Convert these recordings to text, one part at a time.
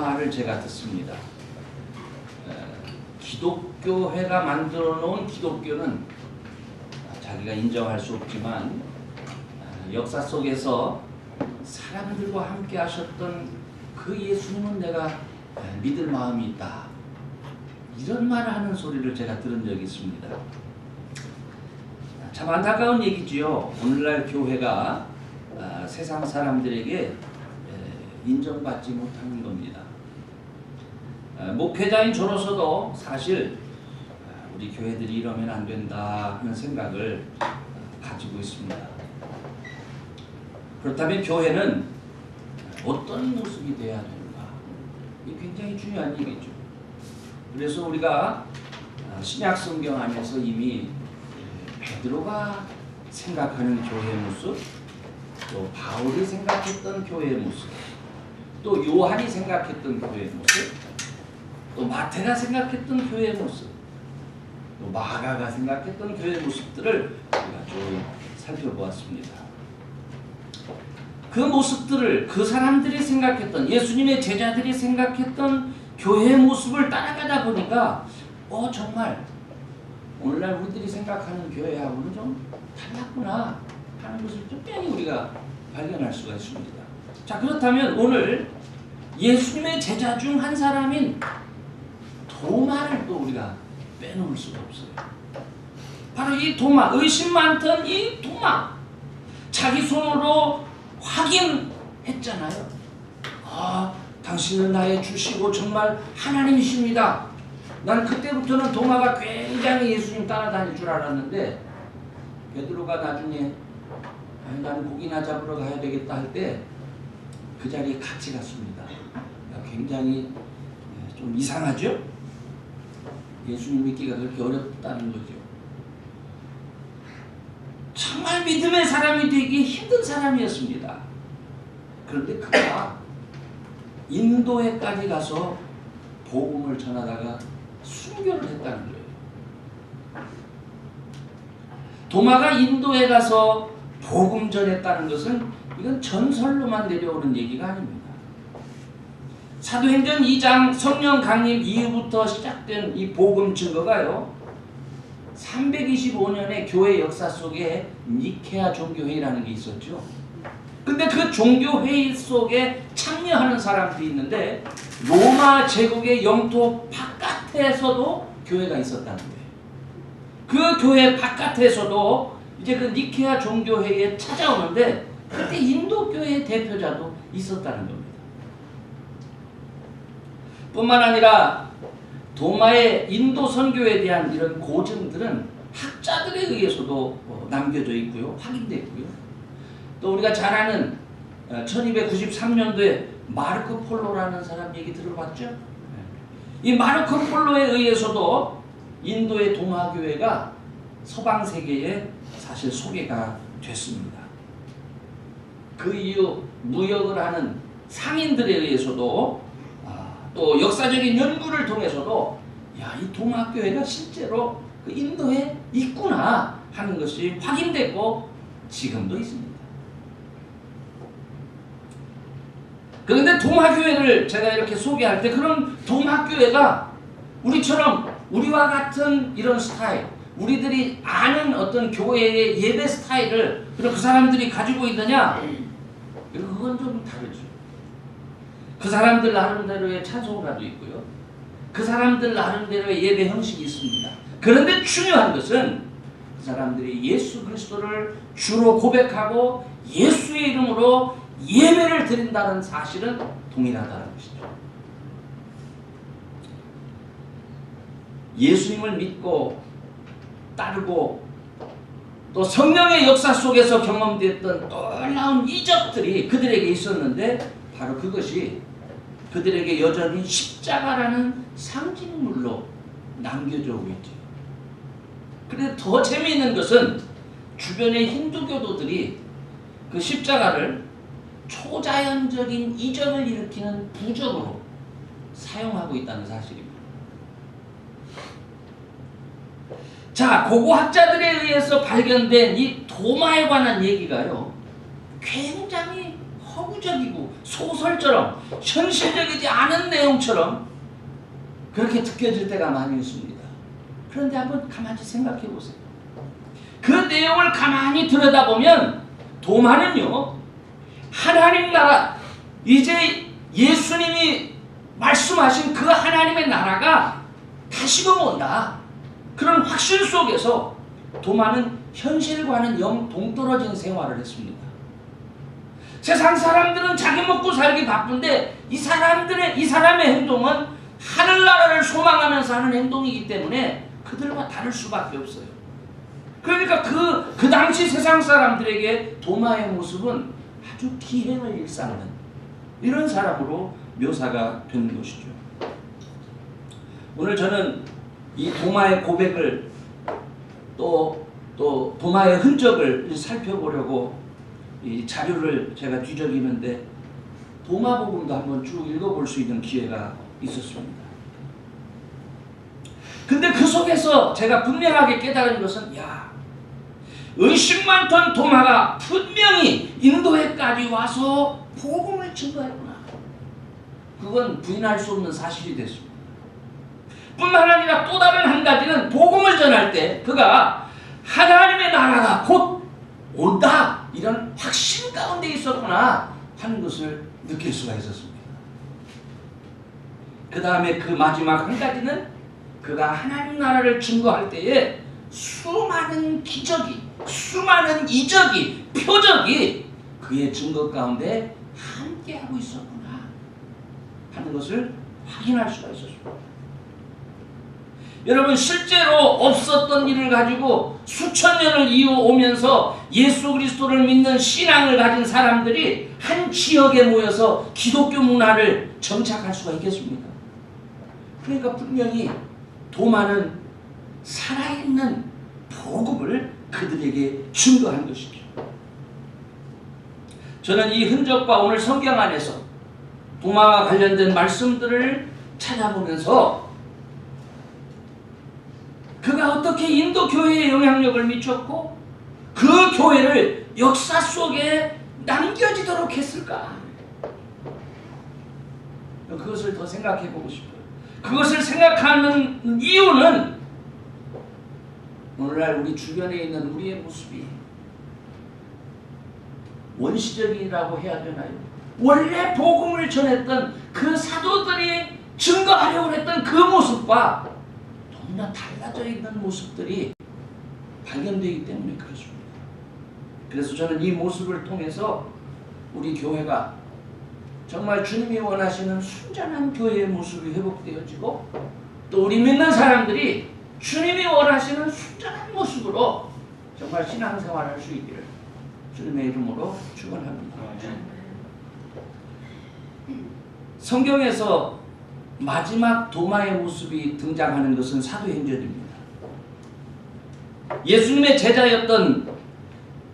말을 제가 듣습니다. 기독교회가 만들어 놓은 기독교는 자기가 인정할 수 없지만 역사 속에서 사람들과 함께 하셨던 그 예수님은 내가 믿을 마음이 있다. 이런 말을 하는 소리를 제가 들은 적이 있습니다. 참 안타까운 얘기지요. 오늘날 교회가 세상 사람들에게 인정받지 못하는 겁니다. 목회자인 저로서도 사실 우리 교회들이 이러면 안 된다 하는 생각을 가지고 있습니다. 그렇다면 교회는 어떤 모습이 돼야 되는가? 이게 굉장히 중요한 얘기죠. 그래서 우리가 신약 성경 안에서 이미 베드로가 생각하는 교회의 모습, 또 바울이 생각했던 교회의 모습, 또 요한이 생각했던 교회의 모습, 또 마태가 생각했던 교회의 모습, 또 마가가 생각했던 교회의 모습들을 우리가 좀 살펴보았습니다. 그 모습들을 그 사람들이 생각했던, 예수님의 제자들이 생각했던 교회의 모습을 따라가다 보니까 정말 오늘날 우리들이 생각하는 교회하고는 좀 달랐구나 하는 것을 분명히 우리가 발견할 수가 있습니다. 자, 그렇다면 오늘 예수님의 제자 중 한 사람인 도마를 또 우리가 빼놓을 수가 없어요. 바로 이 도마, 의심 많던 이 도마, 자기 손으로 확인했잖아요. 당신은 나의 주시고 정말 하나님이십니다. 난 그때부터는 도마가 굉장히 예수님 따라다닐 줄 알았는데, 베드로가 나중에 나는 고기나 잡으러 가야 되겠다 할 때 그 자리에 같이 갔습니다. 굉장히 좀 이상하죠? 예수님 믿기가 그렇게 어렵다는 거죠. 정말 믿음의 사람이 되기 힘든 사람이었습니다. 그런데 그가 인도에까지 가서 복음을 전하다가 순교를 했다는 거예요. 도마가 인도에 가서 복음 전했다는 것은 이건 전설로만 내려오는 얘기가 아닙니다. 사도행전 2장 성령 강림 이후부터 시작된 이 복음 증거가요, 325년의 교회 역사 속에 니케아 종교회의라는 게 있었죠. 근데 그 종교회의 속에 참여하는 사람들이 있는데 로마 제국의 영토 바깥에서도 교회가 있었다는 거예요. 그 교회 바깥에서도 이제 그 니케아 종교회의에 찾아오는데 그때 인도교회의 대표자도 있었다는 겁니다. 뿐만 아니라 도마의 인도 선교에 대한 이런 고증들은 학자들에 의해서도 남겨져 있고요, 확인됐고요. 또 우리가 잘 아는 1293년도에 마르코 폴로라는 사람 얘기 들어봤죠? 이 마르코 폴로에 의해서도 인도의 도마교회가 서방 세계에 사실 소개가 됐습니다. 그 이후 무역을 하는 상인들에 의해서도 또 역사적인 연구를 통해서도 이 도마교회가 실제로 그 인도에 있구나 하는 것이 확인됐고 지금도 있습니다. 그런데 도마교회를 제가 이렇게 소개할 때 그런 도마교회가 우리처럼 우리와 같은 이런 스타일, 우리들이 아는 어떤 교회의 예배 스타일을 그 사람들이 가지고 있느냐? 그건 좀 다르죠. 그 사람들 나름대로의 찬송가도 있고요. 그 사람들 나름대로의 예배 형식이 있습니다. 그런데 중요한 것은 그 사람들이 예수 그리스도를 주로 고백하고 예수의 이름으로 예배를 드린다는 사실은 동일하다는 것이죠. 예수님을 믿고 따르고 또 성령의 역사 속에서 경험되었던 놀라운 이적들이 그들에게 있었는데 바로 그것이 그들에게 여전히 십자가라는 상징물로 남겨져 오고 있죠. 그런데 더 재미있는 것은 주변의 힌두교도들이 그 십자가를 초자연적인 이적을 일으키는 부적으로 사용하고 있다는 사실입니다. 자, 고고학자들에 의해서 발견된 이 도마에 관한 얘기가요, 굉장히 허구적이고 소설처럼 현실적이지 않은 내용처럼 그렇게 느껴질 때가 많이 있습니다. 그런데 한번 가만히 생각해 보세요. 그 내용을 가만히 들여다보면 도마는요, 하나님 나라, 이제 예수님이 말씀하신 그 하나님의 나라가 다시금 온다, 그런 확신 속에서 도마는 현실과는 영 동떨어진 생활을 했습니다. 세상 사람들은 자기 먹고 살기 바쁜데 이 사람의 행동은 하늘나라를 소망하면서 하는 행동이기 때문에 그들과 다를 수밖에 없어요. 그러니까 그 당시 세상 사람들에게 도마의 모습은 아주 기행을 일삼는 이런 사람으로 묘사가 되는 것이죠. 오늘 저는 이 도마의 고백을 또 도마의 흔적을 살펴보려고 이 자료를 제가 뒤적이는데 도마복음도 한번 쭉 읽어볼 수 있는 기회가 있었습니다. 근데 그 속에서 제가 분명하게 깨달은 것은, 의식 많던 도마가 분명히 인도에까지 와서 복음을 증거했구나. 그건 부인할 수 없는 사실이 됐습니다. 뿐만 아니라 또 다른 한 가지는 복음을 전할 때 그가 하나님의 나라가 곧 온다, 이런 확신 가운데 있었구나 하는 것을 느낄 수가 있었습니다. 그 다음에 그 마지막 한 가지는 그가 하나님 나라를 증거할 때에 수많은 기적이, 수많은 이적이, 표적이 그의 증거 가운데 함께하고 있었구나 하는 것을 확인할 수가 있었습니다. 여러분, 실제로 없었던 일을 가지고 수천 년을 이어오면서 예수 그리스도를 믿는 신앙을 가진 사람들이 한 지역에 모여서 기독교 문화를 정착할 수가 있겠습니까? 그러니까 분명히 도마는 살아있는 복음을 그들에게 증거한 것이죠. 저는 이 흔적과 오늘 성경 안에서 도마와 관련된 말씀들을 찾아보면서 그가 어떻게 인도 교회에 영향력을 미쳤고 그 교회를 역사 속에 남겨지도록 했을까? 그것을 더 생각해 보고 싶어요. 그것을 생각하는 이유는 오늘날 우리 주변에 있는 우리의 모습이 원시적이라고 해야 되나요? 원래 복음을 전했던 그 사도들이 증거하려고 했던 그 모습과 너무나 달라져 있는 모습들이 발견되기 때문에 그렇습니다. 그래서 저는 이 모습을 통해서 우리 교회가 정말 주님이 원하시는 순전한 교회의 모습이 회복되어지고 또 우리 믿는 사람들이 주님이 원하시는 순전한 모습으로 정말 신앙생활을 할 수 있기를 주님의 이름으로 축원합니다. 성경에서 마지막 도마의 모습이 등장하는 것은 사도행전입니다. 예수님의 제자였던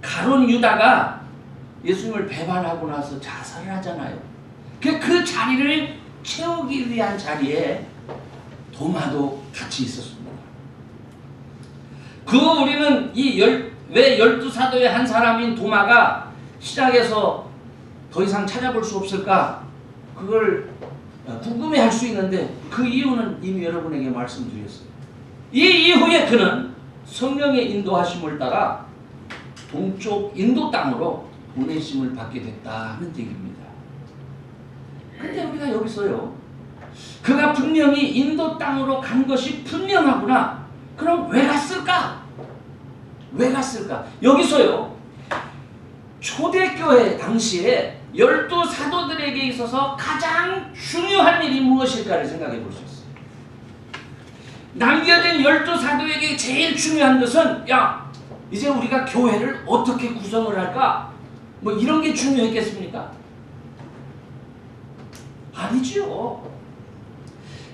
가룟 유다가 예수님을 배반하고 나서 자살을 하잖아요. 그 자리를 채우기 위한 자리에 도마도 같이 있었습니다. 우리는 왜 12사도의 한 사람인 도마가 시작에서 더 이상 찾아볼 수 없을까? 그걸 궁금해할 수 있는데 그 이유는 이미 여러분에게 말씀드렸어요. 이 이후에 그는 성령의 인도하심을 따라 동쪽 인도 땅으로 보내심을 받게 됐다 하는 얘기입니다. 근데 우리가 여기서요, 그가 분명히 인도 땅으로 간 것이 분명하구나. 그럼 왜 갔을까? 왜 갔을까? 여기서요, 초대교회 당시에 12사도들에게 있어서 가장 중요한 일이 무엇일까를 생각해 볼 수 있어요. 남겨진 12사도에게 제일 중요한 것은 이제 우리가 교회를 어떻게 구성을 할까? 뭐 이런 게 중요했겠습니까? 아니죠.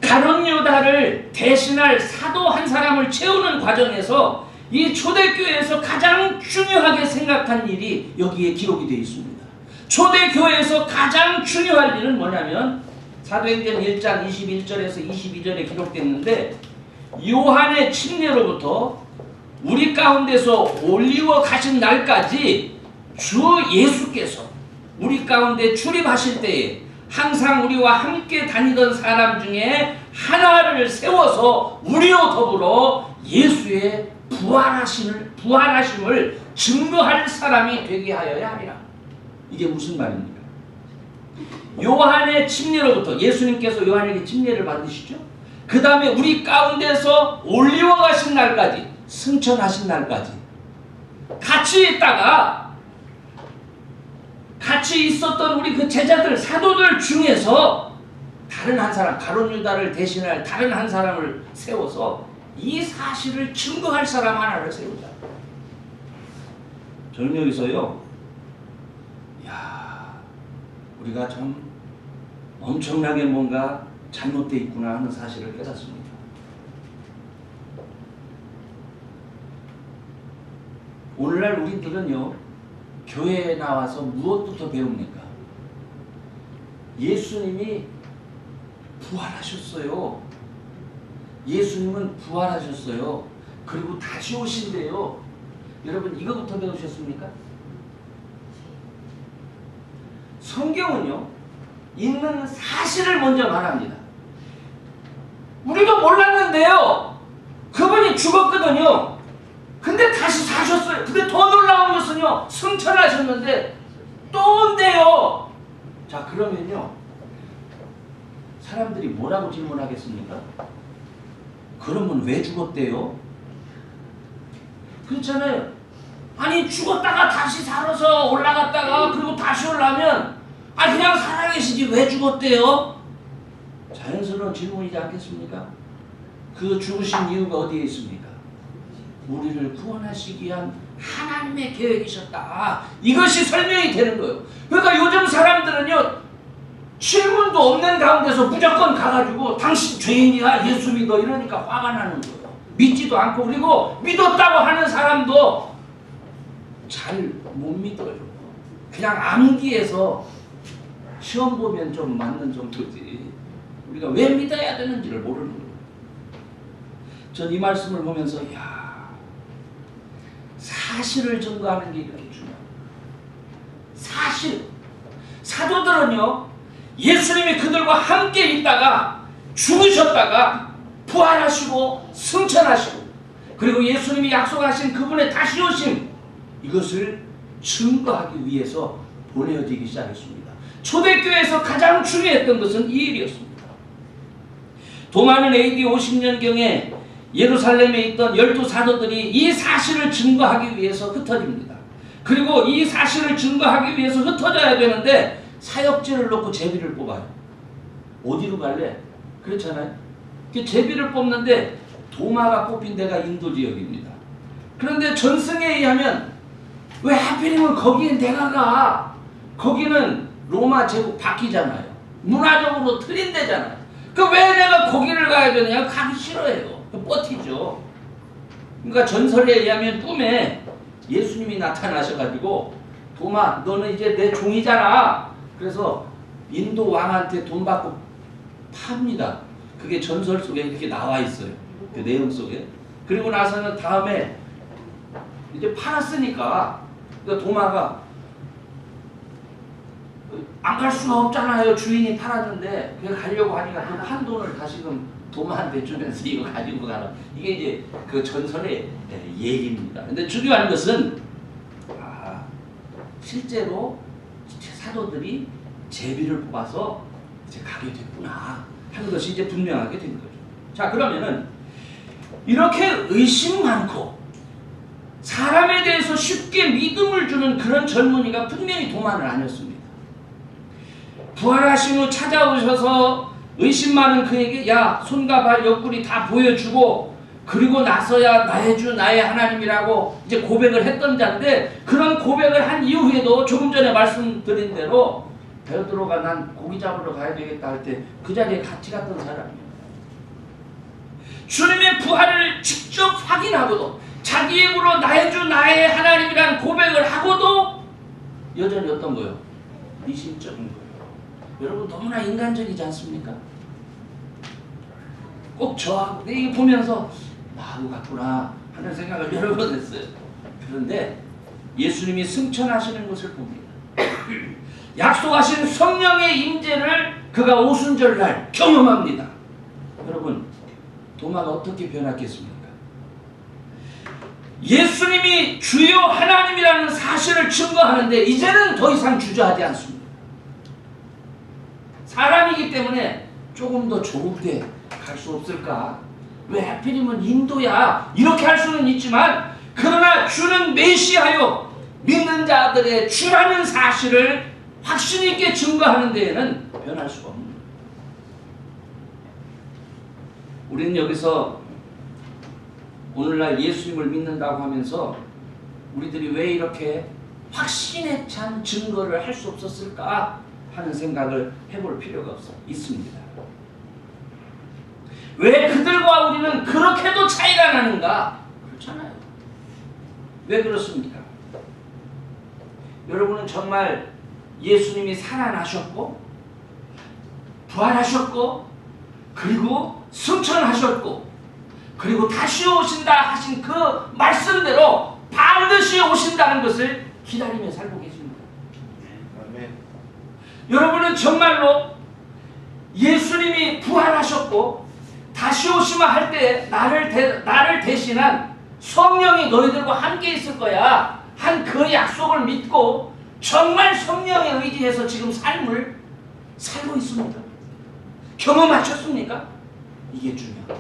가룟 유다를 대신할 사도 한 사람을 채우는 과정에서 이 초대교회에서 가장 중요하게 생각한 일이 여기에 기록이 되어 있습니다. 초대교회에서 가장 중요할 일은 뭐냐면 사도행전 1장 21절에서 22절에 기록됐는데, 요한의 침례로부터 우리 가운데서 올리워 가신 날까지 주 예수께서 우리 가운데 출입하실 때에 항상 우리와 함께 다니던 사람 중에 하나를 세워서 우리와 더불어 예수의 부활하심을 증거할 사람이 되게 하여야 하리라. 이게 무슨 말입니까? 요한의 침례로부터 예수님께서 요한에게 침례를 받으시죠. 그 다음에 우리 가운데서 올리워 가신 날까지, 승천하신 날까지 같이 있다가 같이 있었던 우리 그 제자들, 사도들 중에서 다른 한 사람, 가룟 유다를 대신할 다른 한 사람을 세워서 이 사실을 증거할 사람 하나를 세우자. 저는 여기서요, 야, 우리가 참 엄청나게 뭔가 잘못되어 있구나 하는 사실을 깨닫습니다. 오늘날 우리들은요, 교회에 나와서 무엇부터 배웁니까? 예수님이 부활하셨어요. 예수님은 부활하셨어요. 그리고 다시 오신대요. 여러분, 이거부터 배우셨습니까? 성경은요, 있는 사실을 먼저 말합니다. 우리도 몰랐는데요, 그분이 죽었거든요. 근데 다시 사셨어요. 근데 더 놀라운 것은요, 승천하셨는데 또 온대요. 자, 그러면요, 사람들이 뭐라고 질문하겠습니까? 그러면 왜 죽었대요? 그렇잖아요. 아니, 죽었다가 다시 살아서 올라갔다가 그리고 다시 올라면 그냥 살아계시지 왜 죽었대요? 자연스러운 질문이지 않겠습니까? 그 죽으신 이유가 어디에 있습니까? 우리를 구원하시기 위한 하나님의 계획이셨다. 이것이 설명이 되는 거예요. 그러니까 요즘 사람들은요, 질문도 없는 가운데서 무조건 가가지고 당신 죄인이야, 예수 믿어, 이러니까 화가 나는 거예요. 믿지도 않고, 그리고 믿었다고 하는 사람도 잘 못 믿어요. 그냥 암기해서 시험 보면 좀 맞는 정도지, 우리가 왜 믿어야 되는지를 모르는 거예요. 전 이 말씀을 보면서 사실을 증거하는 게 이렇게 중요해요. 사실. 사도들은요, 예수님이 그들과 함께 있다가 죽으셨다가 부활하시고 승천하시고, 그리고 예수님이 약속하신 그분의 다시 오심, 이것을 증거하기 위해서 보내어지기 시작했습니다. 초대교회에서 가장 중요했던 것은 이 일이었습니다. 도마는 AD 50년경에 예루살렘에 있던 12사도들이 이 사실을 증거하기 위해서 흩어집니다. 그리고 이 사실을 증거하기 위해서 흩어져야 되는데 사역지를 놓고 제비를 뽑아요. 어디로 갈래? 그렇잖아요. 제비를 뽑는데 도마가 뽑힌 데가 인도 지역입니다. 그런데 전승에 의하면 왜 하필이면 거기에 내가 가? 거기는 로마 제국 바뀌잖아요. 문화적으로 틀린 데잖아요. 그 왜 내가 거기를 가야 되느냐? 가기 싫어해요. 버티죠. 그러니까 전설에 의하면 꿈에 예수님이 나타나셔가지고, 도마, 너는 이제 내 종이잖아. 그래서 인도 왕한테 돈 받고 팝니다. 그게 전설 속에 이렇게 나와 있어요. 그 내용 속에. 그리고 나서는 다음에 이제 팔았으니까, 그러니까 도마가 안 갈 수가 없잖아요. 주인이 팔았는데. 그래서 가려고 하니까 그 판 돈을 다시금 도마한테 주면서 이거 가지고 가라. 이게 이제 그 전설의 얘기입니다. 근데 중요한 것은 실제로 사도들이 제비를 뽑아서 이제 가게 됐구나 하는 것이 이제 분명하게 된 거죠. 자, 그러면은 이렇게 의심 많고 사람에 대해서 쉽게 믿음을 주는 그런 젊은이가 분명히 도마는 아니었습니다. 부활하신 후 찾아오셔서 의심 많은 그에게 손과 발 옆구리 다 보여주고, 그리고 나서야 나의 주 나의 하나님이라고 이제 고백을 했던 자인데, 그런 고백을 한 이후에도 조금 전에 말씀드린 대로 베드로가 난 고기 잡으러 가야 되겠다 할 때 그 자리에 같이 갔던 사람이에요. 주님의 부활을 직접 확인하고도 자기 입으로 나의 주 나의 하나님이라는 고백을 하고도 여전히 어떤 거예요? 미심적인 거예요. 여러분, 너무나 인간적이지 않습니까? 꼭 저하고 이거 보면서 나하고 같구나 하는 생각을 여러 번 했어요. 그런데 예수님이 승천하시는 것을 봅니다. 약속하신 성령의 임재를 그가 오순절날 경험합니다. 여러분, 도마가 어떻게 변했겠습니까? 예수님이 주요 하나님이라는 사실을 증거하는데 이제는 더 이상 주저하지 않습니다. 사람이기 때문에 조금 더 좋은데 갈 수 없을까? 왜 하필이면 인도야? 이렇게 할 수는 있지만, 그러나 주는 메시아요, 믿는 자들의 주라는 사실을 확신 있게 증거하는 데에는 변할 수가 없습니다. 우리는 여기서 오늘날 예수님을 믿는다고 하면서 우리들이 왜 이렇게 확신에 찬 증거를 할 수 없었을까 하는 생각을 해볼 필요가 있습니다. 왜 그들과 우리는 그렇게도 차이가 나는가? 그렇잖아요. 왜 그렇습니까? 여러분은 정말 예수님이 살아나셨고 부활하셨고 그리고 승천하셨고 그리고 다시 오신다 하신 그 말씀대로 반드시 오신다는 것을 기다리며 살고 계십니다. 여러분은 정말로 예수님이 부활하셨고 다시 오시마 할 때 나를 대신한 성령이 너희들과 함께 있을 거야 한 그 약속을 믿고 정말 성령에 의지해서 지금 삶을 살고 있습니다. 경험하셨습니까? 이게 중요해요.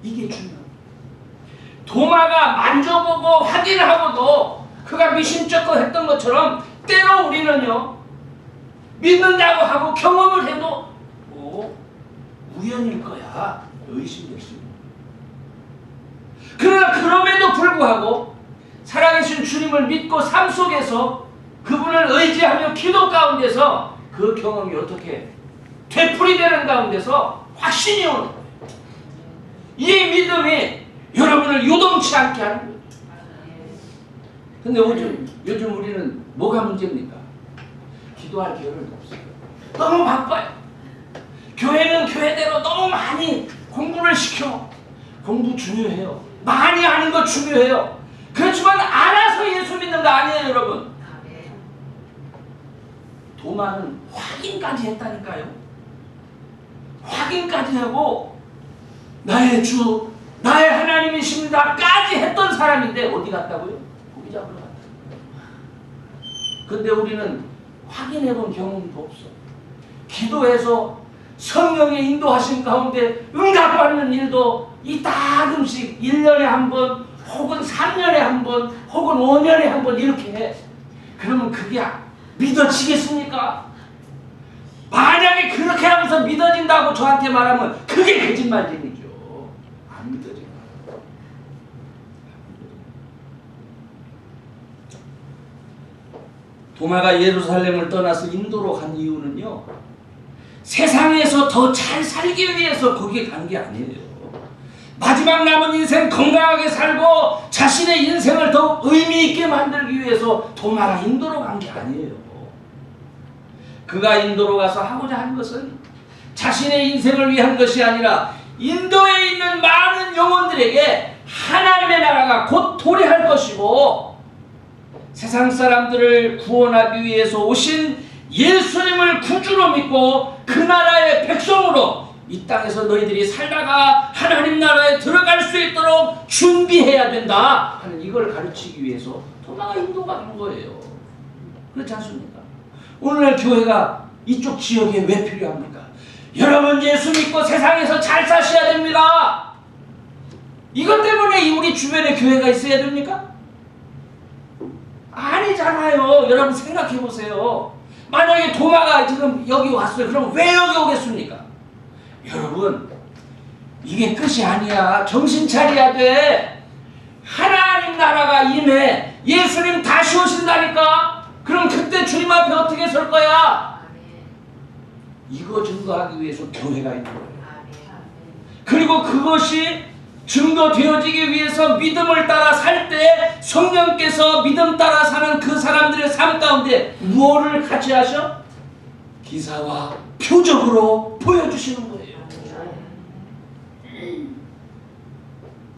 이게 중요해요. 도마가 만져보고 확인하고도 그가 미심쩍고 했던 것처럼 때로 우리는요, 믿는다고 하고 경험을 해도 우연일 거야 의심됐습니다. 그러나 그럼에도 불구하고 살아계신 주님을 믿고 삶 속에서 그분을 의지하며 기도 가운데서 그 경험이 어떻게 되풀이되는 가운데서 확신이 오는 거예요. 이 믿음이 여러분을 요동치 않게 하는 거예요. 근데 요즘 우리는 뭐가 문제입니까? 기도할 겨를도 없어요. 너무 바빠요. 교회는 교회대로 너무 많이 공부를 시켜. 공부 중요해요. 많이 아는 거 중요해요. 그렇지만 알아서 예수 믿는 거 아니에요, 여러분. 도마는 확인까지 했다니까요. 확인까지 하고 나의 주, 나의 하나님이십니다까지 했던 사람인데 어디 갔다고요? 고기 잡으러 갔다. 근데 우리는 확인해본 경험도 없어. 기도해서 성령의 인도하신 가운데 응답받는 일도 이따금씩 1년에 한 번 혹은 3년에 한 번 혹은 5년에 한 번 이렇게 해. 그러면 그게 믿어지겠습니까? 만약에 그렇게 하면서 믿어진다고 저한테 말하면 그게 거짓말쟁이죠. 안 믿어져요. 도마가 예루살렘을 떠나서 인도로 간 이유는요, 세상에서 더 잘 살기 위해서 거기에 간 게 아니에요. 마지막 남은 인생 건강하게 살고 자신의 인생을 더 의미 있게 만들기 위해서 도마가 인도로 간 게 아니에요. 그가 인도로 가서 하고자 한 것은 자신의 인생을 위한 것이 아니라 인도에 있는 많은 영혼들에게 하나님의 나라가 곧 도래할 것이고 세상 사람들을 구원하기 위해서 오신 예수님을 구주로 믿고 그 나라의 백성으로 이 땅에서 너희들이 살다가 하나님 나라에 들어갈 수 있도록 준비해야 된다 하는 이걸 가르치기 위해서 도마가 인도가 간 거예요. 그렇지 않습니까? 오늘날 교회가 이쪽 지역에 왜 필요합니까? 여러분 예수 믿고 세상에서 잘 사셔야 됩니다. 이것 때문에 우리 주변에 교회가 있어야 됩니까? 아니잖아요. 여러분 생각해 보세요. 만약에 도마가 지금 여기 왔어요. 그럼 왜 여기 오겠습니까? 여러분 이게 끝이 아니야. 정신 차려야 돼. 하나님 나라가 임해. 예수님 다시 오신다니까. 그럼 그때 주님 앞에 어떻게 설 거야? 이거 증거하기 위해서 교회가 있는 거예요. 그리고 그것이 증거되어지기 위해서 믿음을 따라 살 때 성령께서 믿음 따라 사는 그 사람들의 삶 가운데 무엇을 같이 하셔? 기사와 표적으로 보여주시는 거예요.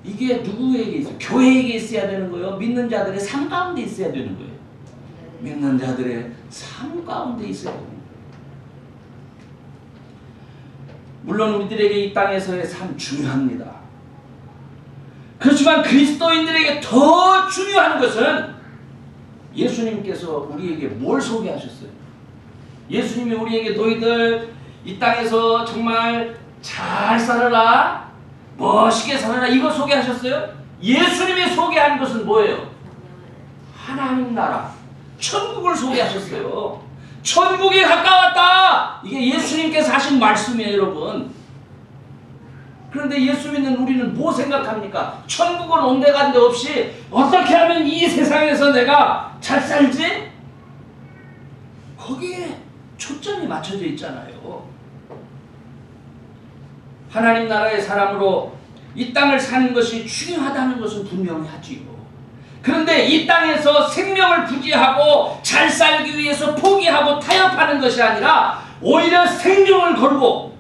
이게 누구에게 있어요? 교회에게 있어야 되는 거예요? 믿는 자들의 삶 가운데 있어야 되는 거예요. 믿는 자들의 삶 가운데 있어요. 물론 우리들에게 이 땅에서의 삶 중요합니다. 그렇지만 그리스도인들에게 더 중요한 것은 예수님께서 우리에게 뭘 소개하셨어요? 예수님이 우리에게 너희들 이 땅에서 정말 잘 살아라, 멋있게 살아라, 이거 소개하셨어요? 예수님이 소개한 것은 뭐예요? 하나님 나라, 천국을 소개하셨어요. 천국이 가까웠다! 이게 예수님께서 하신 말씀이에요, 여러분. 그런데 예수 믿는 우리는 뭐 생각합니까? 천국은 온데간데 없이 어떻게 하면 이 세상에서 내가 잘 살지? 거기에 초점이 맞춰져 있잖아요. 하나님 나라의 사람으로 이 땅을 사는 것이 중요하다는 것은 분명히 하지요. 그런데 이 땅에서 생명을 부지하고 잘 살기 위해서 포기하고 타협하는 것이 아니라 오히려 생명을 걸고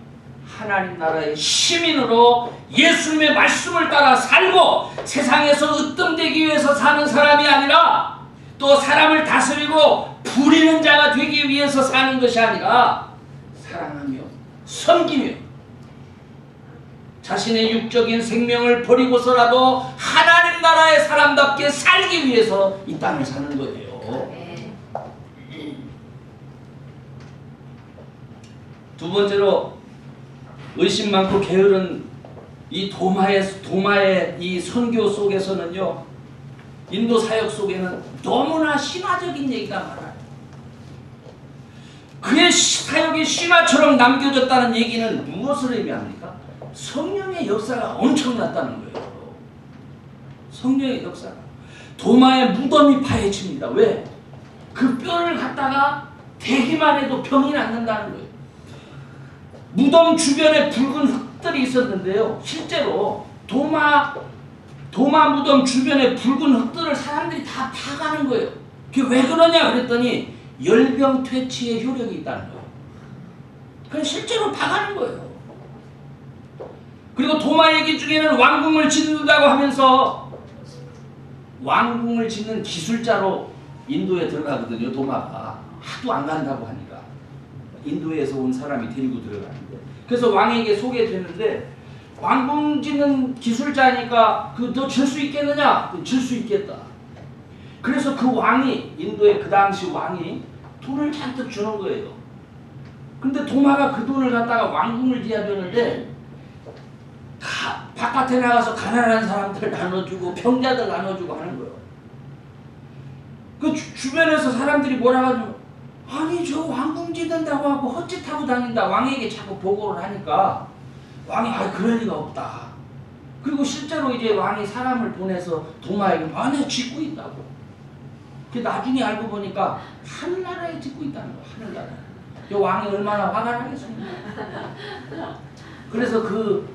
하나님 나라의 시민으로 예수님의 말씀을 따라 살고 세상에서 으뜸되기 위해서 사는 사람이 아니라 또 사람을 다스리고 부리는 자가 되기 위해서 사는 것이 아니라 사랑하며 섬기며 자신의 육적인 생명을 버리고서라도 하나님 나라의 사람답게 살기 위해서 이 땅을 사는 거예요. 두 번째로 의심 많고 게으른 이 도마의 이 선교 속에서는요, 인도 사역 속에는 너무나 신화적인 얘기가 많아요. 그의 사역이 신화처럼 남겨졌다는 얘기는 무엇을 의미합니까? 성령의 역사가 엄청났다는 거예요. 성령의 역사가. 도마의 무덤이 파헤칩니다. 왜? 그 뼈를 갖다가 대기만 해도 병이 낫는다는 거예요. 무덤 주변에 붉은 흙들이 있었는데요. 실제로 도마 무덤 주변에 붉은 흙들을 사람들이 다 파가는 거예요. 그게 왜 그러냐 그랬더니 열병 퇴치의 효력이 있다는 거예요. 그건 실제로 파가는 거예요. 그리고 도마 얘기 중에는 왕궁을 짓는다고 하면서 왕궁을 짓는 기술자로 인도에 들어가거든요. 도마가 하도 안 간다고 하니까 인도에서 온 사람이 데리고 들어가는데, 그래서 왕에게 소개되는데 왕궁 짓는 기술자니까 너 질 수 있겠느냐? 질 수 있겠다. 그래서 그 왕이, 인도의 그 당시 왕이 돈을 잔뜩 주는 거예요. 근데 도마가 그 돈을 갖다가 왕궁을 지어야 되는데 바깥에 나가서 가난한 사람들 나눠주고 병자들 나눠주고 하는 거예요. 그 주변에서 사람들이 뭐라 가지고, 아니 저 왕궁 짓는다고 하고 헛짓하고 다닌다, 왕에게 자꾸 보고를 하니까 왕이 그럴 리가 없다. 그리고 실제로 이제 왕이 사람을 보내서 도마에게 내가 짓고 있다고. 그 나중에 알고 보니까 하늘나라에 짓고 있다는 거야. 하늘나라에. 이 왕이 얼마나 화가 나겠습니까? 그래서 그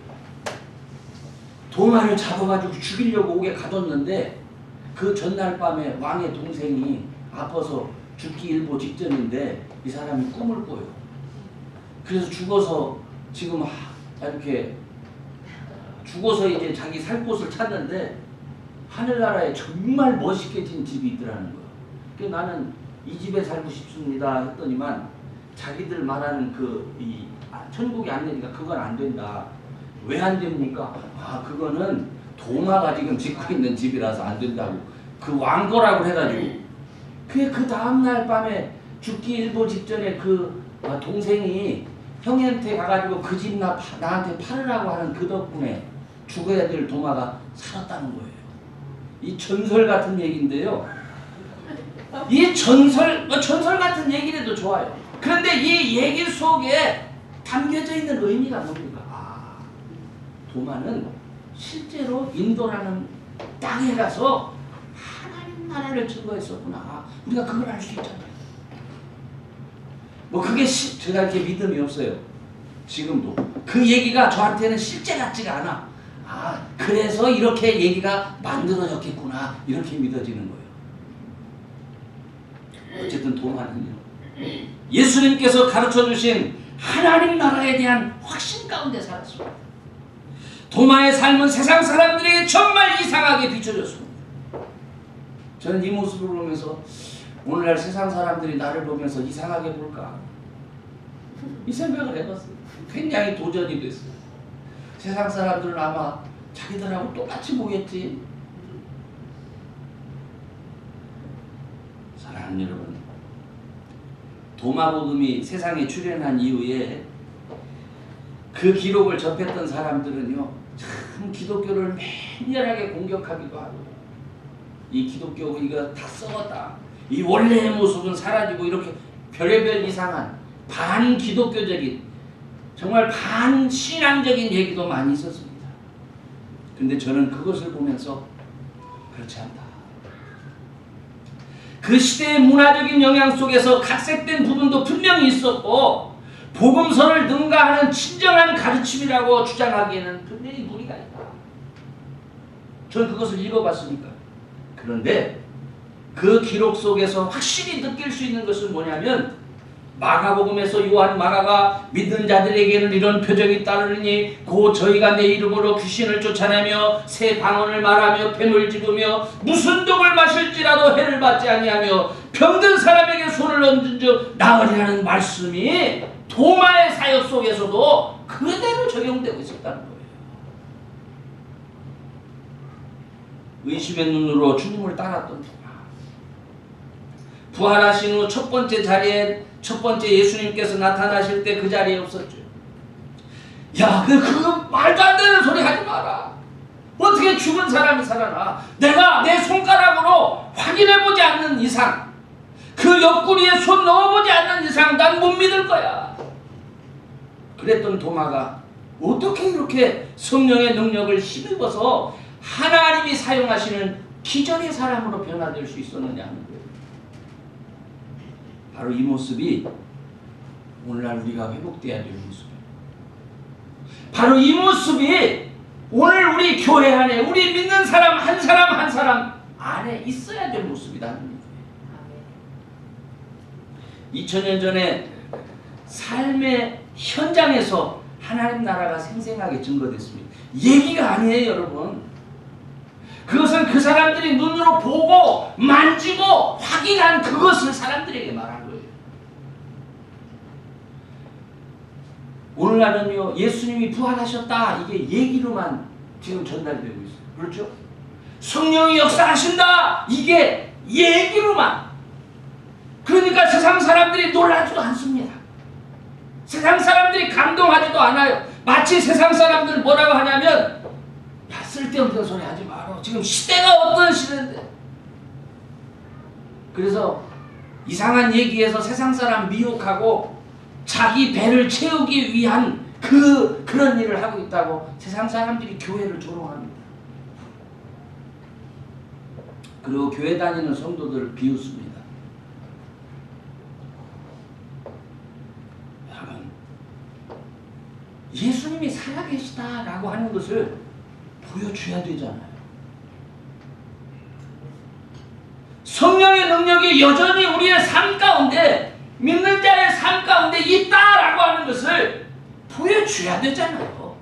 도마를 잡아가지고 죽이려고 옥에 가뒀는데 그 전날 밤에 왕의 동생이 아파서 죽기 일보 직전인데 이 사람이 꿈을 꿔요. 그래서 죽어서 지금 이렇게 죽어서 이제 자기 살 곳을 찾는데 하늘나라에 정말 멋있게 진 집이 있더라는 거예요. 그래서 나는 이 집에 살고 싶습니다 했더니만 자기들 말하는 천국이 안 되니까 그건 안 된다. 왜 안 됩니까? 그거는 도마가 지금 짓고 있는 집이라서 안 된다고. 그 왕거라고 해가지고. 그 다음날 밤에 죽기 일보 직전에 그 동생이 형한테 가가지고 그 집 나한테 팔으라고 하는 그 덕분에 죽어야 될 도마가 살았다는 거예요. 이 전설 같은 얘기인데요. 이 전설 같은 얘기라도 좋아요. 그런데 이 얘기 속에 담겨져 있는 의미가 뭡니까? 도마는 실제로 인도라는 땅에 가서 하나님 나라를 증거했었구나. 우리가 그걸 알 수 있잖아요. 그게 제가 이렇게 믿음이 없어요. 지금도. 그 얘기가 저한테는 실제 같지가 않아. 그래서 이렇게 얘기가 만들어졌겠구나. 이렇게 믿어지는 거예요. 어쨌든 도마는요, 예수님께서 가르쳐주신 하나님 나라에 대한 확신 가운데 살았습니다. 도마의 삶은 세상 사람들에게 정말 이상하게 비춰졌습니다. 저는 이 모습을 보면서 오늘날 세상 사람들이 나를 보면서 이상하게 볼까? 이 생각을 해봤어요. 굉장히 도전이 됐어요. 세상 사람들은 아마 자기들하고 똑같이 보겠지. 사랑하는 여러분, 도마복음이 세상에 출현한 이후에 그 기록을 접했던 사람들은요, 참 기독교를 맹렬하게 공격하기도 하고, 이 기독교 이거 다 썩었다, 이 원래의 모습은 사라지고, 이렇게 별의별 이상한 반기독교적인, 정말 반신앙적인 얘기도 많이 있었습니다. 근데 저는 그것을 보면서 그렇지 않다. 그 시대의 문화적인 영향 속에서 각색된 부분도 분명히 있었고, 복음서를 능가하는 진정한 가르침이라고 주장하기에는 분명히 무리가 있다. 저는 그것을 읽어봤으니까. 그런데 그 기록 속에서 확실히 느낄 수 있는 것은 뭐냐면, 마가복음에서 요한 마가가 믿는 자들에게는 이런 표적이 따르니 곧 저희가 내 이름으로 귀신을 쫓아내며 새 방언을 말하며 뱀을 집으며 무슨 독을 마실지라도 해를 받지 아니하며 병든 사람에게 손을 얹은 즉 나으리라는 말씀이 도마의 사역 속에서도 그대로 적용되고 있었다는 거예요. 의심의 눈으로 주님을 따랐던 도마. 부활하신 후 첫 번째 자리에 첫 번째 예수님께서 나타나실 때 그 자리에 없었죠. 야, 그 말도 안 되는 소리 하지 마라. 어떻게 죽은 사람이 살아나? 내가 내 손가락으로 확인해보지 않는 이상, 그 옆구리에 손 넣어보지 않는 이상 난 못 믿을 거야. 그랬던 도마가 어떻게 이렇게 성령의 능력을 힘입어서 하나님이 사용하시는 기적의 사람으로 변화될 수 있었느냐 하는 거예요. 바로 이 모습이 오늘날 우리가 회복돼야 될 모습이에요. 바로 이 모습이 오늘 우리 교회 안에, 우리 믿는 사람 한 사람 안에 있어야 될 모습이라는 거예요. 2000년 전에 삶의 현장에서 하나님 나라가 생생하게 증거됐습니다. 얘기가 아니에요, 여러분. 그것은 그 사람들이 눈으로 보고 만지고 확인한 그것을 사람들에게 말한 거예요. 오늘날은요, 예수님이 부활하셨다, 이게 얘기로만 지금 전달되고 있어요. 그렇죠? 성령이 역사하신다, 이게 얘기로만. 그러니까 세상 사람들이 놀라지도 않습니다. 세상 사람들이 감동하지도 않아요. 마치 세상 사람들 뭐라고 하냐면, 야, 쓸데없는 소리 하지 마라. 지금 시대가 어떤 시대인데. 그래서 이상한 얘기에서 세상 사람 미혹하고 자기 배를 채우기 위한 그런 일을 하고 있다고 세상 사람들이 교회를 조롱합니다. 그리고 교회 다니는 성도들을 비웃습니다. 여러분, 예수님이 살아계시다라고 하는 것을 보여줘야 되잖아요. 성령의 능력이 여전히 우리의 삶 가운데, 믿는 자의 삶 가운데 있다라고 하는 것을 보여줘야 되잖아요.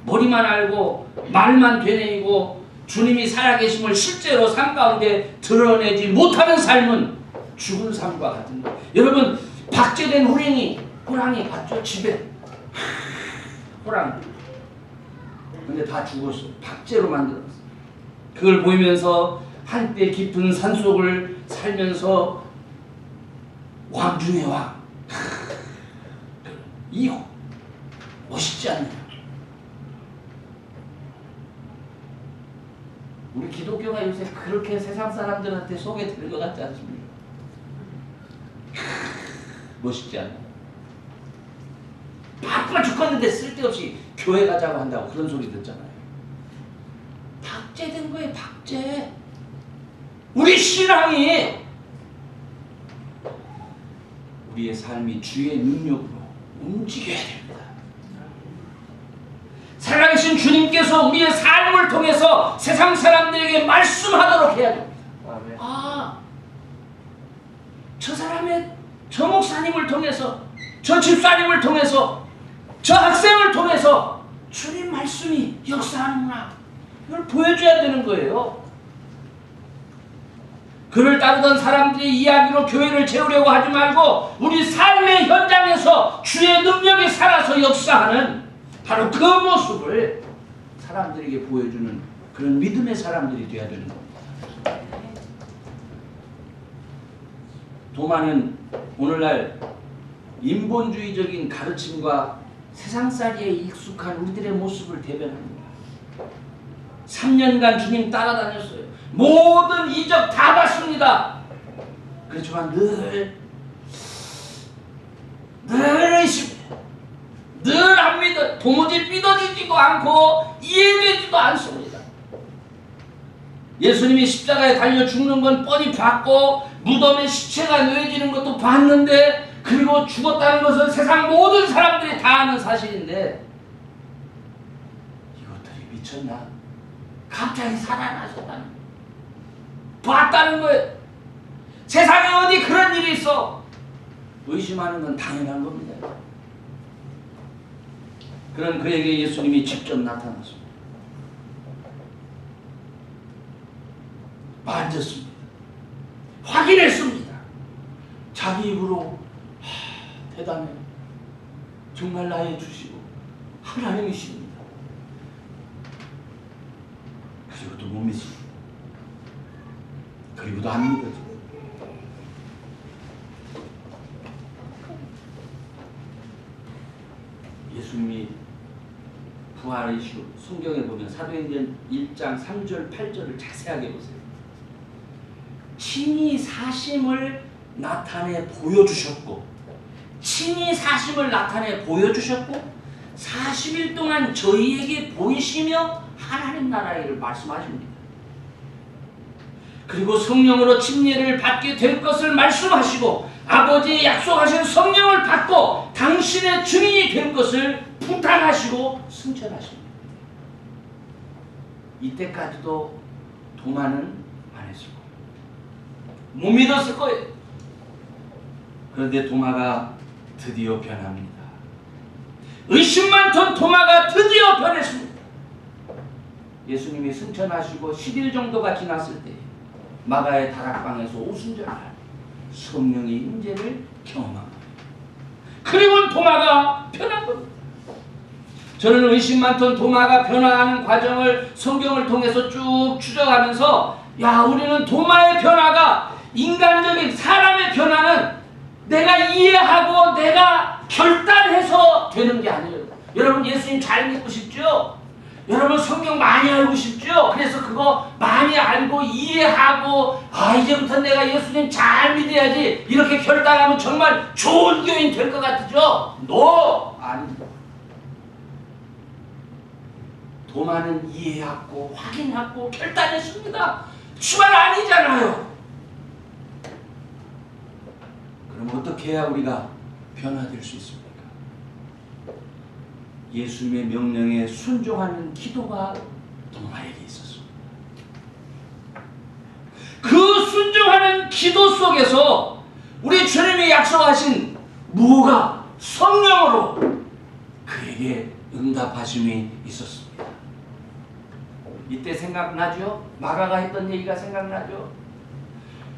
머리만 알고 말만 되뇌이고 주님이 살아계심을 실제로 삶 가운데 드러내지 못하는 삶은 죽은 삶과 같은 거예요. 여러분, 박제된 호랑이 봤죠? 집에 호랑이. 근데 다 죽었어. 박제로 만들었어. 그걸 보이면서 한때 깊은 산속을 살면서 왕 중의 왕. 이 멋있지 않나요? 우리 기독교가 요새 그렇게 세상 사람들한테 소개되는 것 같지 않습니까? 멋있지 않나요? 바빠 죽겠는데 쓸데없이 교회 가자고 한다고 그런 소리 듣잖아요. 박제된 거예요, 박제. 우리 신앙이, 우리의 삶이 주의 능력으로 움직여야 됩니다. 살아계신 주님께서 우리의 삶을 통해서 세상 사람들에게 말씀하도록 해야 됩니다. 아, 저 사람의, 저 목사님을 통해서, 저 집사님을 통해서, 저 학생을 통해서 주님 말씀이 역사하는구나. 이걸 보여줘야 되는 거예요. 그를 따르던 사람들의 이야기로 교회를 채우려고 하지 말고 우리 삶의 현장에서 주의 능력이 살아서 역사하는 바로 그 모습을 사람들에게 보여주는 그런 믿음의 사람들이 되어야 되는 겁니다. 도마는 오늘날 인본주의적인 가르침과 세상살이에 익숙한 우리들의 모습을 대변합니다. 3년간 주님 따라다녔어요. 모든 이적 다 봤습니다. 그렇지만 늘 의심해요. 늘 합니다. 도무지 믿어지지도 않고 이해되지도 않습니다. 예수님이 십자가에 달려 죽는 건 뻔히 봤고 무덤에 시체가 놓여지는 것도 봤는데 그리고 죽었다는 것은 세상 모든 사람들이 다 아는 사실인데 이것들이 미쳤나? 갑자기 살아나셨다는 봤다는 거예요. 세상에 어디 그런 일이 있어? 의심하는 건 당연한 겁니다. 그런 그에게 예수님이 직접 나타났습니다. 만졌습니다. 확인했습니다. 자기 입으로 대단해. 정말 나의 주시고 하나님이십니다. 그리고도 못 믿습니다. 그리고도 안 믿어져. 예수님이 부활의 이슈 성경에 보면 사도행전 1장 3절 8절을 자세하게 보세요. 친히 사심을 나타내 보여주셨고 친히 사심을 나타내 보여주셨고 40일 동안 저희에게 보이시며 하나님 나라의 일을 말씀하십니다. 그리고 성령으로 침례를 받게 될 것을 말씀하시고 아버지의 약속하신 성령을 받고 당신의 증인이 될 것을 부탁하시고 승천하십니다. 이때까지도 도마는 안 했을 거예요. 못 믿었을 거예요. 그런데 도마가 드디어 변합니다. 의심 많던 도마가 드디어 변했습니다. 예수님이 승천하시고 10일 정도가 지났을 때 마가의 다락방에서 오순절날 성령의 임재를 경험한 거예요. 그리고 도마가 변한 겁니다. 저는 의심 많던 도마가 변화하는 과정을 성경을 통해서 쭉 추적하면서 우리는 도마의 변화가 인간적인 사람의 변화는 내가 이해하고 내가 결단해서 되는 게 아니에요. 여러분 예수님 잘 믿고 싶죠? 여러분 성경 많이 알고 싶죠? 그래서 그거 많이 알고 이해하고 이제부터 내가 예수님 잘 믿어야지 이렇게 결단하면 정말 좋은 교인 될 것 같으죠? 아닙니다. 도마는 이해하고 확인하고 결단했습니다. 주말 아니잖아요. 그럼 어떻게 해야 우리가 변화될 수 있습니까? 예수님의 명령에 순종하는 기도가 도마에게 있었습니다. 그 순종하는 기도 속에서 우리 주님이 약속하신 무가 성령으로 그에게 응답하심이 있었습니다. 이때 생각나죠? 마가가 했던 얘기가 생각나죠?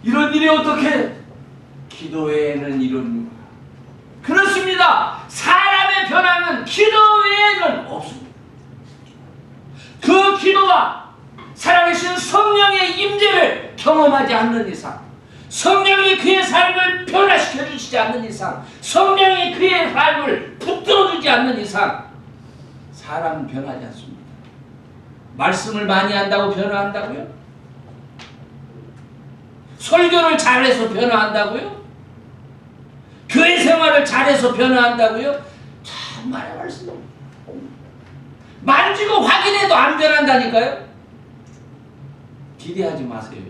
이런 일이 어떻게 기도 외에는 이런 그렇습니다. 사람의 변화는 기도 외에는 없습니다. 그 기도가 살아계신 성령의 임재를 경험하지 않는 이상, 성령이 그의 삶을 변화시켜 주시지 않는 이상, 성령이 그의 삶을 붙들어 주지 않는 이상 사람은 변하지 않습니다. 말씀을 많이 한다고 변화한다고요? 설교를 잘해서 변화한다고요? 교회 생활을 잘해서 변화한다고요? 참말의 말씀입니다. 만지고 확인해도 안 변한다니까요? 기대하지 마세요.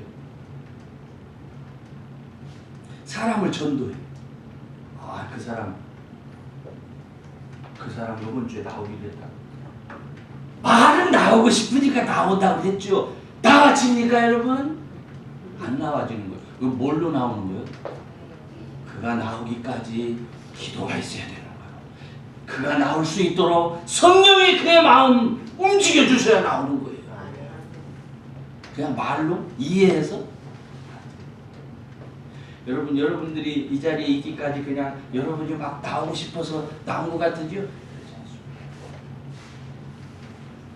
사람을 전도해. 그 사람 이번 주에 나오기로 했다. 말은 나오고 싶으니까 나온다고 했죠. 나와집니까 여러분? 안 나와지는 거예요. 그거 뭘로 나오는 거예요? 그가 나오기까지 기도가 있어야 되는 거예요. 그가 나올 수 있도록 성령이 그의 마음 움직여 주셔야 나오는 거예요. 그냥 말로 이해해서 여러분, 여러분들이 이 자리에 있기까지 그냥 여러분이 막 나오고 싶어서 나온 것 같은지요? 그렇지 않습니다.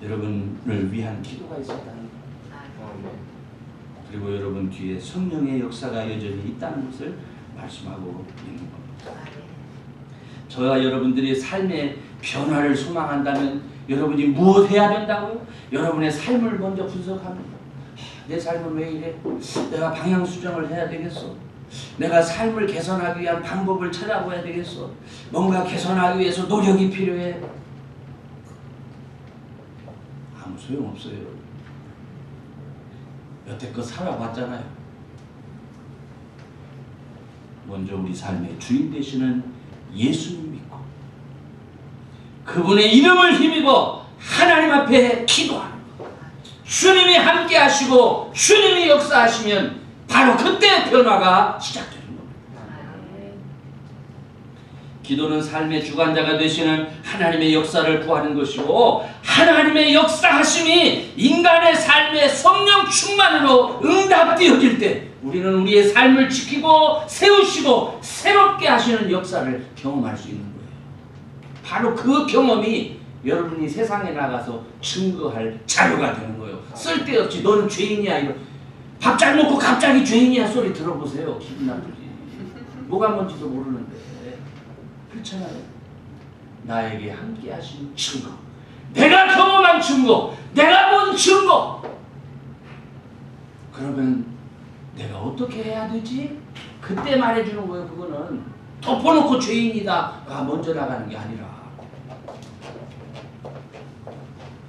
여러분을 위한 기도가 있었다는 것. 그리고 여러분 뒤에 성령의 역사가 여전히 있다는 것을 말씀하고 있는 겁니다. 저와 여러분들이 삶의 변화를 소망한다면 여러분이 무엇 해야 된다고요? 여러분의 삶을 먼저 분석합니다. 내 삶은 왜 이래? 내가 방향 수정을 해야 되겠어. 내가 삶을 개선하기 위한 방법을 찾아봐야 되겠어. 뭔가 개선하기 위해서 노력이 필요해. 아무 소용없어요. 여태껏 살아봤잖아요. 먼저 우리 삶의 주인 되시는 예수님 믿고 그분의 이름을 힘입어 하나님 앞에 기도하는 것. 주님이 함께 하시고 주님이 역사하시면 바로 그때 변화가 시작되는 겁니다. 기도는 삶의 주관자가 되시는 하나님의 역사를 구하는 것이고 하나님의 역사하심이 인간의 삶의 성령 충만으로 응답되어질 때 우리는 우리의 삶을 지키고 세우시고 새롭게 하시는 역사를 경험할 수 있는 거예요. 바로 그 경험이 여러분이 세상에 나가서 증거할 자료가 되는 거예요. 쓸데없이 너는 죄인이야 이런 밥 잘 먹고 갑자기 죄인이야 소리 들어보세요. 기분 나쁘지. 뭐가 뭔지도 모르는데 그렇잖아요. 나에게 함께 하신 증거, 내가 경험한 증거, 내가 본 증거. 그러면 내가 어떻게 해야 되지? 그때 말해주는 거예요. 그거는 덮어놓고 죄인이다가 먼저 나가는 게 아니라.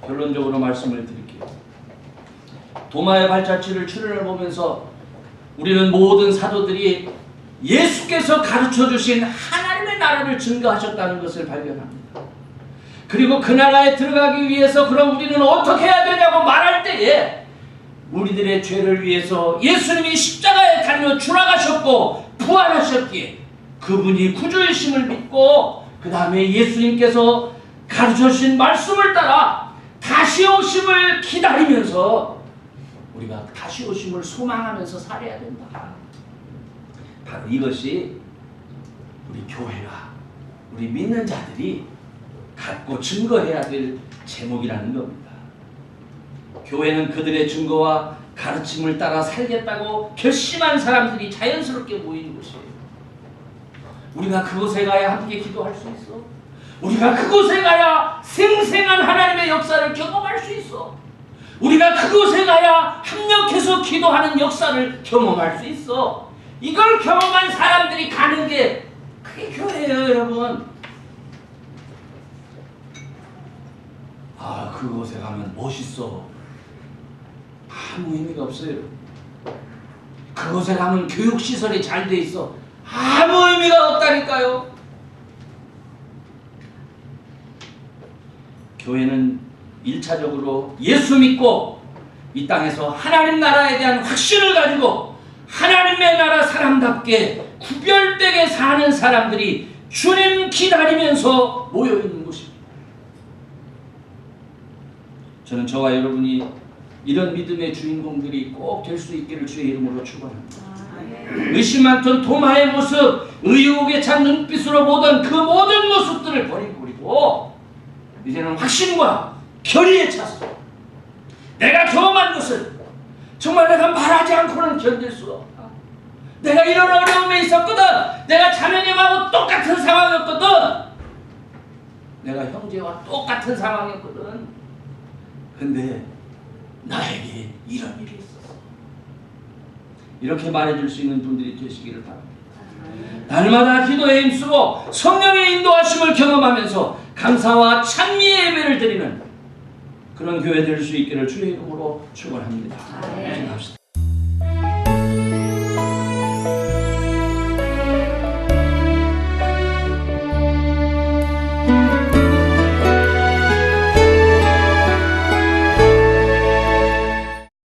결론적으로 말씀을 드릴게요. 도마의 발자취를 출현을 보면서 우리는 모든 사도들이 예수께서 가르쳐 주신 하나님의 나라를 증거하셨다는 것을 발견합니다. 그리고 그 나라에 들어가기 위해서 그럼 우리는 어떻게 해야 되냐고 말할 때에 우리들의 죄를 위해서 예수님이 십자가에 달려 죽어가셨고 부활하셨기에 그분이 구주이심을 믿고 그 다음에 예수님께서 가르쳐 주신 말씀을 따라 다시 오심을 기다리면서 우리가 다시 오심을 소망하면서 살아야 된다. 바로 이것이 우리 교회가 우리 믿는 자들이 갖고 증거해야 될 제목이라는 겁니다. 교회는 그들의 증거와 가르침을 따라 살겠다고 결심한 사람들이 자연스럽게 모이는 곳이에요. 우리가 그곳에 가야 함께 기도할 수 있어. 우리가 그곳에 가야 생생한 하나님의 역사를 경험할 수 있어. 우리가 그곳에 가야 합력해서 기도하는 역사를 경험할 수 있어. 이걸 경험한 사람들이 가는 게 그게 교회예요, 여러분. 아, 그곳에 가면 멋있어. 아무 의미가 없어요. 그곳에 가면 교육시설이 잘 돼 있어. 아무 의미가 없다니까요. 교회는 1차적으로 예수 믿고 이 땅에서 하나님 나라에 대한 확신을 가지고 하나님의 나라 사람답게 구별되게 사는 사람들이 주님 기다리면서 모여있는 곳입니다. 저는 저와 여러분이 이런 믿음의 주인공들이 꼭 될 수 있기를 주의 이름으로 축원합니다. 의심 많던 도마의 모습, 의욕에 찬 눈빛으로 보던 그 모든 모습들을 버리고 이제는 확신과 결의에 차서 내가 경험한 것을 정말 내가 말하지 않고는 견딜 수가 없다. 내가 이런 어려움에 있었거든. 내가 자매님하고 똑같은 상황이었거든. 내가 형제와 똑같은 상황이었거든. 근데 나에게 이런 일이 있었어. 이렇게 말해줄 수 있는 분들이 되시기를 바랍니다. 날마다 기도에 힘쓰고 성령의 인도하심을 경험하면서 감사와 찬미의 예배를 드리는 그런 교회 될 수 있기를 주의 이름으로 축원합니다. 기도합시다.